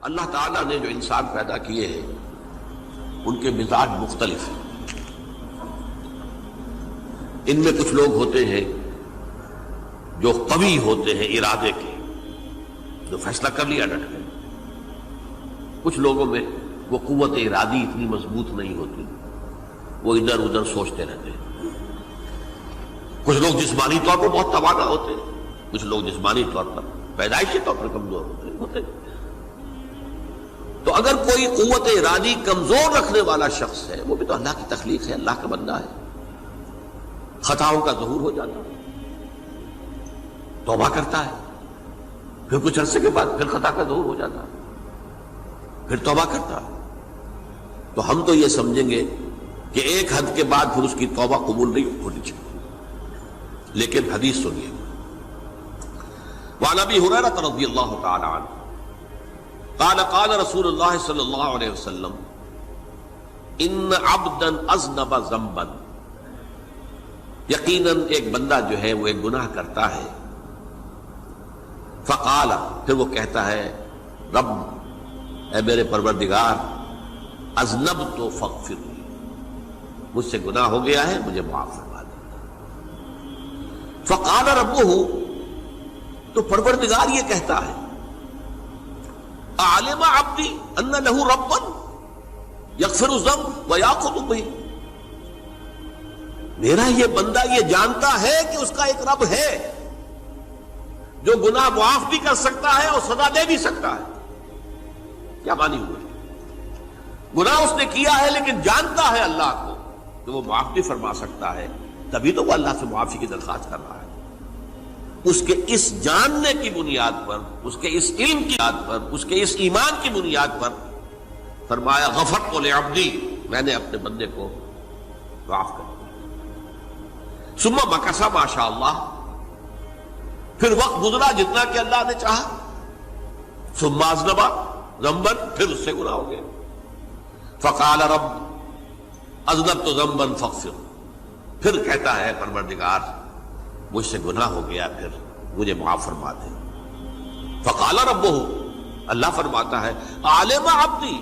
اللہ تعالیٰ نے جو انسان پیدا کیے ہیں ان کے مزاج مختلف ہیں. ان میں کچھ لوگ ہوتے ہیں جو قوی ہوتے ہیں ارادے کے، جو فیصلہ کر لیا ڈٹ گئے. کچھ لوگوں میں وہ قوت ارادی اتنی مضبوط نہیں ہوتی، وہ ادھر ادھر سوچتے رہتے ہیں. کچھ لوگ جسمانی طور پر بہت توانا ہوتے ہیں، کچھ لوگ جسمانی طور پر پیدائشی طور پر کمزور ہوتے ہیں. تو اگر کوئی قوت ارادی کمزور رکھنے والا شخص ہے، وہ بھی تو اللہ کی تخلیق ہے، اللہ کا بندہ ہے. خطاؤں کا ظہور ہو جاتا ہے، توبہ کرتا ہے، پھر کچھ عرصے کے بعد پھر خطا کا ظہور ہو جاتا ہے، پھر توبہ کرتا ہے. تو ہم تو یہ سمجھیں گے کہ ایک حد کے بعد پھر اس کی توبہ قبول نہیں ہونی چاہیے. لیکن حدیث سنیے. وعن ابی ہریرہ رضی اللہ تعالی عنہ قال قال رسول اللہ صلی اللہ علیہ وسلم ان عبدا اذنب ذنبا، یقیناً ایک بندہ جو ہے وہ ایک گناہ کرتا ہے. فقال، پھر وہ کہتا ہے رب، اے میرے پروردگار، اذنبت فاغفر لی، مجھ سے گناہ ہو گیا ہے، مجھے معاف فرما دے. فقال ربہ، تو پروردگار یہ کہتا ہے اعلم عبدی ان لہ ربا یغفر الذنب ویأخذ بہ، میرا یہ بندہ یہ جانتا ہے کہ اس کا ایک رب ہے جو گناہ معاف بھی کر سکتا ہے اور سزا دے بھی سکتا ہے. کیا معنی ہوئے؟ گناہ اس نے کیا ہے لیکن جانتا ہے اللہ کو کہ وہ معاف بھی فرما سکتا ہے، تبھی تو وہ اللہ سے معافی کی درخواست کر رہا ہے. اس کے اس جاننے کی بنیاد پر، اس کے اس علم کی بنیاد پر، اس کے اس ایمان کی بنیاد پر فرمایا غفرت لعبدی، میں نے اپنے بندے کو معاف کر دیا. ثم مکث ما شاء اللہ، پھر وقت گزرا جتنا کہ اللہ نے چاہا. ثم اذنب ذنبا، پھر اس سے گناہ ہو گیا. فقال رب اذنبت ذنبا فاغفر، پھر کہتا ہے پروردگار مجھ سے گناہ ہو گیا، پھر مجھے معاف فرما دے. فقال ربہ، اللہ فرماتا ہے عالم عبدی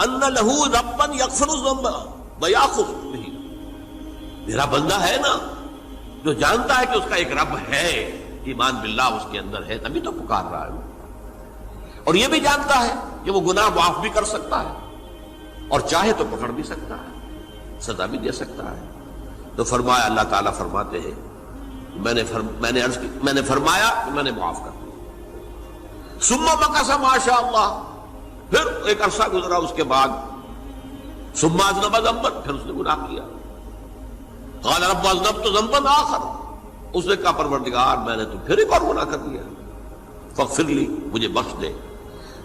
ان لہ ربا یغفر الذنب ویأخذ بہ، میرا بندہ ہے نا جو جانتا ہے کہ اس کا ایک رب ہے، ایمان باللہ اس کے اندر ہے، تبھی تو پکار رہا ہے. اور یہ بھی جانتا ہے کہ وہ گناہ معاف بھی کر سکتا ہے اور چاہے تو پکڑ بھی سکتا ہے، سزا بھی دے سکتا ہے. تو فرمایا، اللہ تعالیٰ فرماتے ہیں میں نے فرمایا کہ میں نے معاف کر دیا. ثم مکث ما شاء اللہ، پھر ایک عرصہ گزرا اس کے بعد. ثم اذنب ذنبا، پھر اس نے گناہ کیا. قال رب اذنبت ذنبا آخر، اس نے کہا پروردگار میں نے تو پھر ایک اور گناہ کر دیا، فاغفر لی، مجھے بخش دے.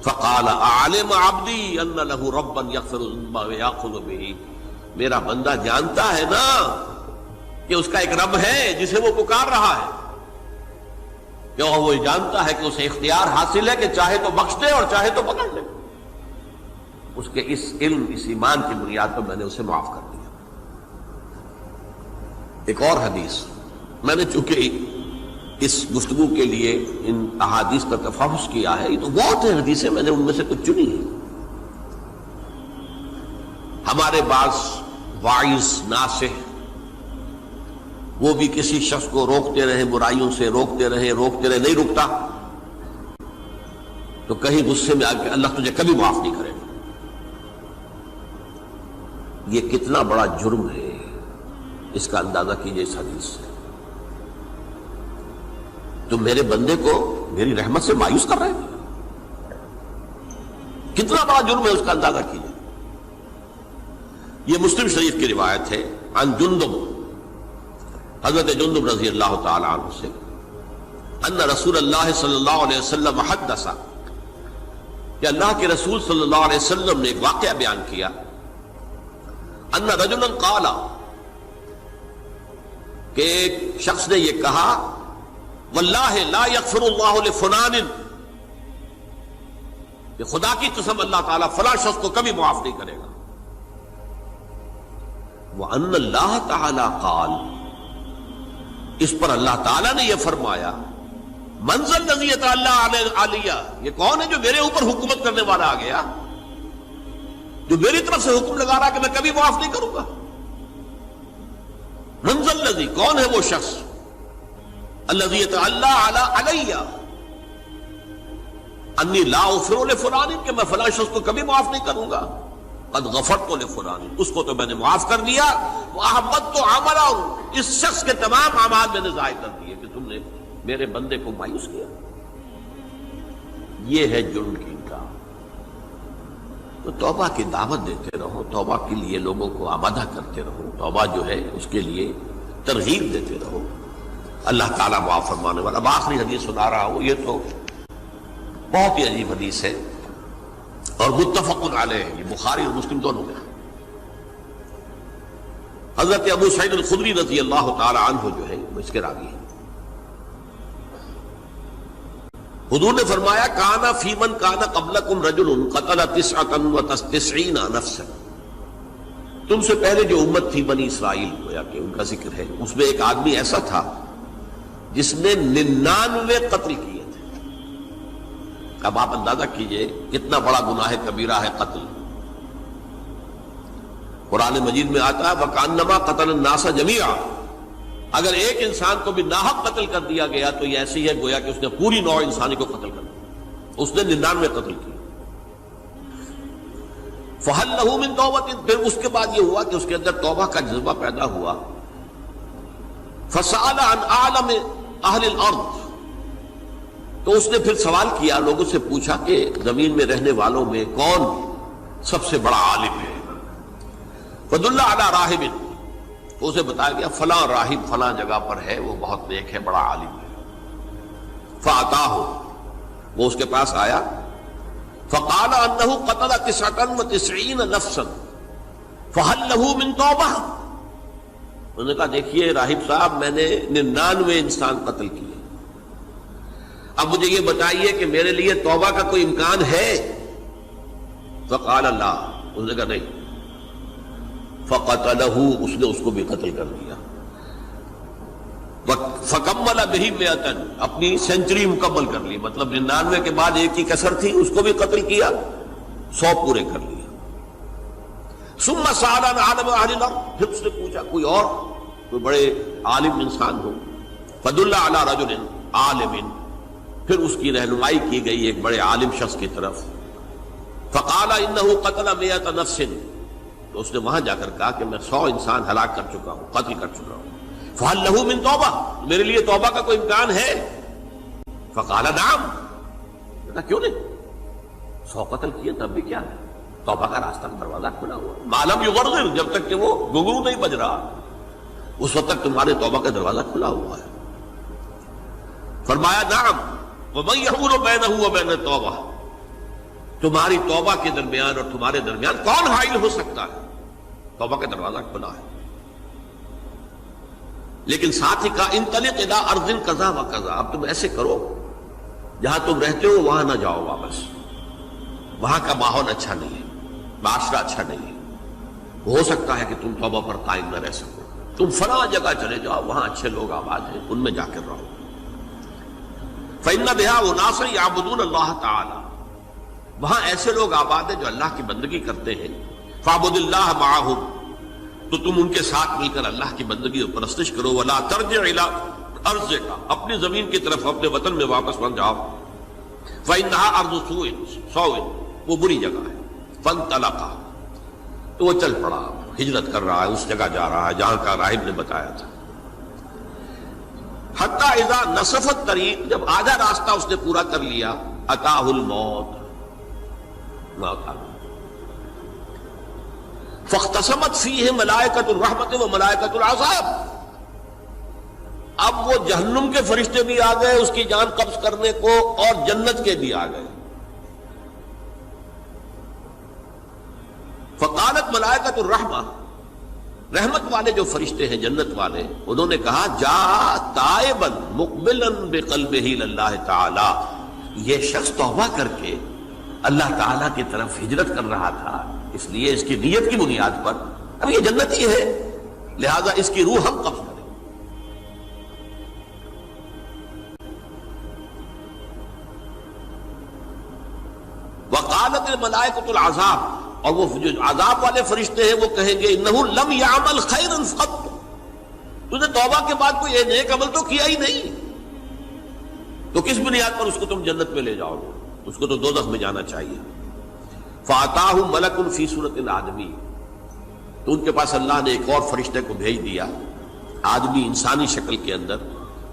فقال اعلم عبدی ان لہ ربا یغفر الذنب ویأخذ بہ، میرا بندہ جانتا ہے نا کہ اس کا ایک رب ہے جسے وہ پکار رہا ہے، کہ وہ جانتا ہے کہ اسے اختیار حاصل ہے کہ چاہے تو بخش دے اور چاہے تو پکڑ لے. اس کے اس علم، اس ایمان کی بنیاد پر میں نے اسے معاف کر دیا. ایک اور حدیث، میں نے چونکہ اس گفتگو کے لیے ان احادیث کا تفحص کیا ہے، یہ تو بہت ہیں حدیثیں، میں نے ان میں سے کچھ چنی ہیں. ہمارے بعض واعظ ناصح وہ بھی کسی شخص کو روکتے رہے، برائیوں سے روکتے رہے، نہیں رکتا تو کہیں غصے میں آ کے اللہ تجھے کبھی معاف نہیں کرے گا. یہ کتنا بڑا جرم ہے، اس کا اندازہ کیجئے اس حدیث سے. تم میرے بندے کو میری رحمت سے مایوس کر رہے ہیں، کتنا بڑا جرم ہے، اس کا اندازہ کیجئے. یہ مسلم شریف کی روایت ہے عن جندب، حضرت جندب رضی اللہ تعالی عنہ سے، ان رسول اللہ صلی اللہ علیہ وسلم حدث، کہ اللہ کے رسول صلی اللہ علیہ وسلم نے ایک واقعہ بیان کیا. ان رجلا قال، کہ ایک شخص نے یہ کہا واللہ لا یغفر اللہ لفلان، کہ خدا کی قسم اللہ تعالیٰ فلاں شخص کو کبھی معاف نہیں کرے گا. وَأَنَّ اللَّهَ تَعَالَى قَالَ، اس پر اللہ تعالیٰ نے یہ فرمایا منزل نزیت اللہ علیہ، یہ کون ہے جو میرے اوپر حکومت کرنے والا آ گیا، جو میری طرف سے حکم لگا رہا کہ میں کبھی معاف نہیں کروں گا؟ منزل نزی، کون ہے وہ شخص؟ الذی اللہ علیہ انی لا اغفر لفلان، کہ میں فلاں شخص کو کبھی معاف نہیں کروں گا، قد غفرت لفلان، اس کو تو میں نے معاف کر دیا، واحبطت عملہ، اس شخص کے تمام اعمال میں نے ضائع کر دیے کہ تم نے میرے بندے کو مایوس کیا۔ یہ ہے جرم کی انکار۔ تو توبہ کی دعوت دیتے رہو، توبہ کے لیے لوگوں کو آمادہ کرتے رہو، توبہ جو ہے اس کے لیے ترغیب دیتے رہو، اللہ تعالیٰ معاف فرمانے والا۔ اب آخری حدیث سنا رہا ہوں، یہ تو بہت ہی عجیب حدیث ہے اور متفق علیہ، یہ بخاری اور مسلم دونوں میں۔ حضرت ابو سعید الخدری رضی اللہ تعالی عنہ جو ہے وہ اس کے راوی ہیں۔ حضور نے فرمایا کانا فی من کانا قبلکم رجل قتل 99 نفسا، تم سے پہلے جو امت تھی بنی اسرائیل، گویا کہ ان کا ذکر ہے، اس میں ایک آدمی ایسا تھا جس نے 99 قتل کیے تھے۔ اب آپ اندازہ کیجئے کتنا بڑا گناہ کبیرہ ہے قتل۔ قرآن مجید میں آتا ہے وَكَأَنَّمَا قَتَلَ النَّاسَ جَمِيعًا، اگر ایک انسان کو بھی ناحق قتل کر دیا گیا تو یہ ایسی ہے گویا کہ اس نے پوری نوع انسانی کو قتل کر دیا، اس نے 99 قتل کیے۔ فَهَلْ لَهُ مِن تَوْبَةٍ، پھر اس کے بعد یہ ہوا کہ اس کے اندر توبہ کا جذبہ پیدا ہوا۔ فَسَأَلَ عَنْ أَعْلَمِ أَهْلِ الْأَرْضِ، تو اس نے پھر سوال کیا، لوگوں سے پوچھا کہ زمین میں رہنے والوں میں کون سب سے بڑا عالم ہے؟ فَدُلَّ عَلَى رَاهِبٍ، تو اسے بتایا گیا فلاں راہب فلاں جگہ پر ہے، وہ بہت نیک ہے، بڑا عالم ہے۔ فَأَتَاهُ، وہ اس کے پاس آیا، فَقَالَ أَنَّهُ قَتَلَ 99 نَفْسًا فَهَلْ لَهُ مِن تَوْبَةٍ، انہوں نے کہا دیکھیے راہب صاحب، میں نے 99 انسان قتل کیے، اب مجھے یہ بتائیے کہ میرے لیے توبہ کا کوئی امکان ہے؟ فَقَالَ لَا، انہوں نے کہا نہیں۔ فَقَتَلَهُ، اس نے اس کو بھی قتل کر دیا۔ فَكَمَّلَ بِهِ 100، اپنی سینچری مکمل کر لی، مطلب 99 کے بعد ایک کی کسر تھی، اس کو بھی قتل کیا، 100 پورے کر لیا۔ ثُمَّ سَأَلَ عَنْ أَعْلَمِ أَهْلِ الْأَرْضِ، پھر اس نے پوچھا کوئی اور، کوئی بڑے عالم انسان ہو۔ فَدُلَّ عَلَى رَجُلٍ عَالِمٍ، پھر اس کی رہنمائی کی گئی ایک بڑے عالم شخص کی طرف۔ فَقَالَ إِنَّهُ قَتَلَ 100 نَفْسٍ، تو اس نے وہاں جا کر کہا کہ میں 100 انسان ہلاک کر چکا ہوں، قتل کر چکا ہوں۔ فَهَلْ لَهُ مِن تَوْبَةٍ، میرے لیے توبہ کا کوئی امکان ہے؟ فَقَالَ نَعَمْ، کہا کیوں نہیں، 100 قتل کیے تب بھی کیا ہے، توبہ کا راستہ دروازہ کھلا ہوا، مَا لَمْ يُغَرْغِرْ، جب تک کہ وہ گھنگرو نہیں بج رہا اس وقت تک تمہارے توبہ کا دروازہ کھلا ہوا ہے۔ فرمایا نعم، وَمَن يَحُولُ بَيْنَهُ وَبَيْنَ التَّوْبَةِ، تمہاری توبہ کے درمیان اور تمہارے درمیان کون حائل ہو سکتا ہے؟ توبہ کا دروازہ کھلا ہے۔ لیکن ساتھ ہی کہا انطلق الی ارض کذا و کذا، اب تم ایسے کرو جہاں تم رہتے ہو وہاں نہ جاؤ واپس، وہاں کا ماحول اچھا نہیں ہے، معاشرہ اچھا نہیں ہے، ہو سکتا ہے کہ تم توبہ پر قائم نہ رہ سکو، تم فلاں جگہ چلے جاؤ، وہاں اچھے لوگ آباد ہیں، ان میں جا کر رہو۔ فإن بها أناسا يعبدون اللہ تعالی، وہاں ایسے لوگ آباد ہیں جو اللہ کی بندگی کرتے ہیں۔ فاعبد اللہ معہم، تو تم ان کے ساتھ مل کر اللہ کی بندگی اور پرستش کرو۔ ولا ترجع الی ارضک، اپنی زمین کی طرف اپنے وطن میں واپس نہ جاؤ۔ فإنها ارض سوء، وہ بری جگہ ہے۔ فانطلقا، تو وہ چل پڑا، ہجرت کر رہا ہے، اس جگہ جا رہا ہے جہاں کا راہب نے بتایا تھا۔ حتی اذا نصف الطریق، جب آدھا راستہ اس نے پورا کر لیا، اتاہ الموت، موت آ گئی۔ فاختصمت فیہ ملائکۃ الرحمت و ملائکۃ العذاب، اب وہ جہنم کے فرشتے بھی آ گئے اس کی جان قبض کرنے کو، اور جنت کے بھی آ گئے۔ فقالت ملائکۃ الرحمہ، رحمت والے جو فرشتے ہیں جنت والے، انہوں نے کہا جا تائبا مقبلا بقلبہ اللہ تعالی، یہ شخص توبہ کر کے اللہ تعالیٰ کی طرف ہجرت کر رہا تھا، اس لیے اس کی نیت کی بنیاد پر اب یہ جنتی ہے، لہذا اس کی روح ہم قبض کریں۔ وقالت الملائکۃ العذاب، اور وہ جو عذاب والے فرشتے ہیں وہ کہیں گے انہ لم یعمل خیرا قط، تو نے توبہ کے بعد کوئی نیک عمل تو کیا ہی نہیں، تو کس بنیاد پر اس کو تم جنت میں لے جاؤ گے؟ اس کو تو دوزخ میں جانا چاہیے۔ فاتاہ ملک فی صورت الآدمی، تو ان کے پاس اللہ نے ایک اور فرشتے کو بھیج دیا آدمی انسانی شکل کے اندر،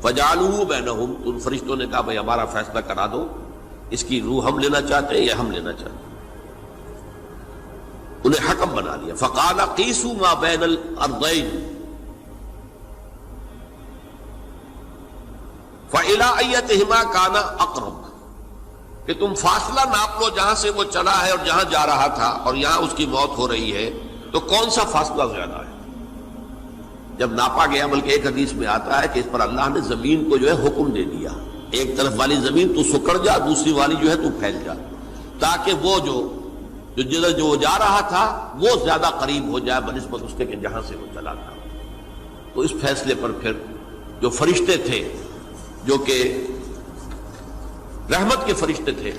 فجعلوہ بینہم، تو ان فرشتوں نے کہا بھائی ہمارا فیصلہ کرا دو، اس کی روح ہم لینا چاہتے ہیں یا ہم لینا چاہتے ہیں، انہیں حکم بنا لیا۔ فقال قیسوا ما بین الارضین فإلی ایتہما کان اقرب، کہ تم فاصلہ ناپ لو جہاں سے وہ چلا ہے اور جہاں جا رہا تھا اور یہاں اس کی موت ہو رہی ہے، تو کون سا فاصلہ زیادہ ہے؟ جب ناپا گیا، بلکہ ایک حدیث میں آتا ہے کہ اس پر اللہ نے زمین کو جو ہے حکم دے دیا، ایک طرف والی زمین تو سکڑ جا، دوسری والی جو ہے تو پھیل جا، تاکہ وہ جو جا رہا تھا وہ زیادہ قریب ہو جائے بنسبت اس کے کہ جہاں سے وہ چلا تھا۔ تو اس فیصلے پر پھر جو فرشتے تھے جو کہ رحمت کے فرشتے تھے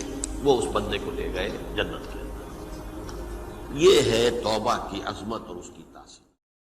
وہ اس بندے کو لے گئے جنت کے اندر۔ یہ ہے توبہ کی عظمت اور اس کی تاثیر۔